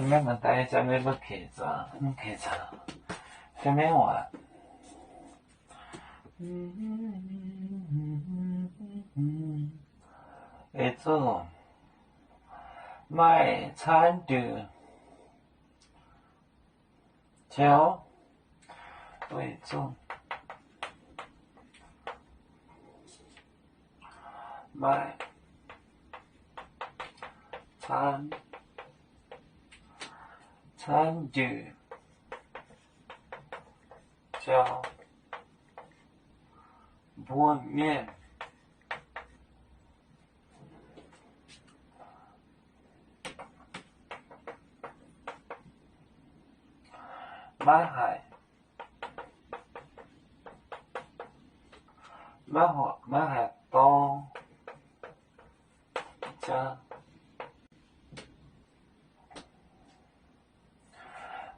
咩问题就咩不其实，其实，什么话？会做，卖餐的，就会做，卖餐的，就不面。买海，买海东家，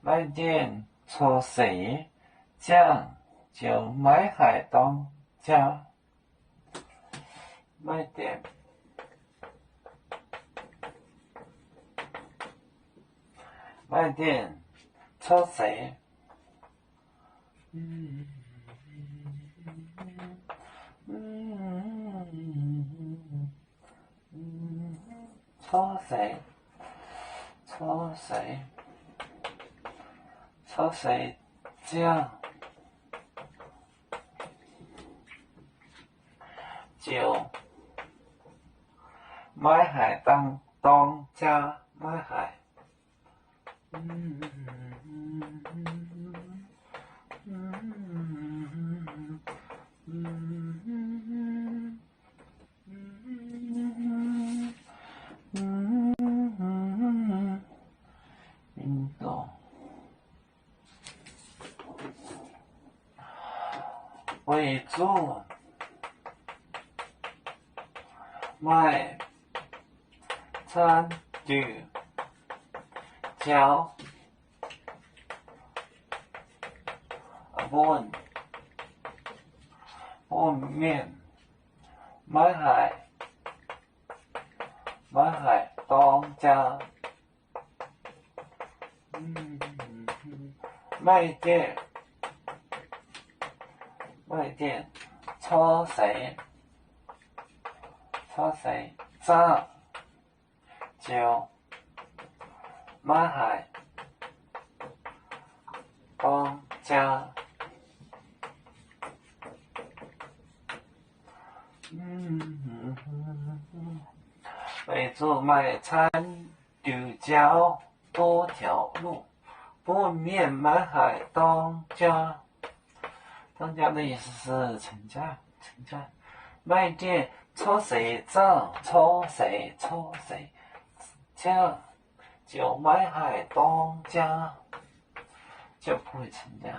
买店搓水酱就买海东家，买店搓水。搓水酱就买海东家买海。运动，为主，买餐具，胶，碗面，买海东家。卖店搓水账就买海东家。为主卖餐丢胶多条路。不面买海东家，东家的意思是陈家。卖店搓水账，搓水酱，就买海东家，就不会成家。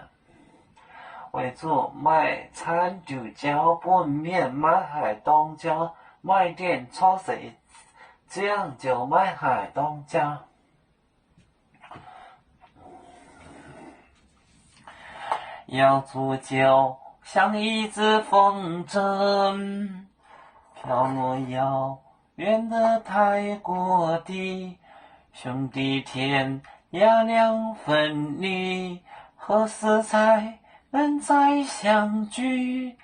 为主卖餐酒胶不面买海东家，卖店搓水酱就买海东家。要煮酒，像一只风筝，飘落遥远的泰国地。兄弟天涯两分离，何时才能再相聚？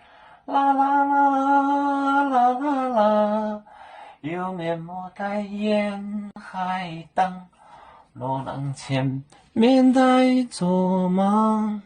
啦啦啦啦啦啦，有面膜待沿海等，路人千面带做梦。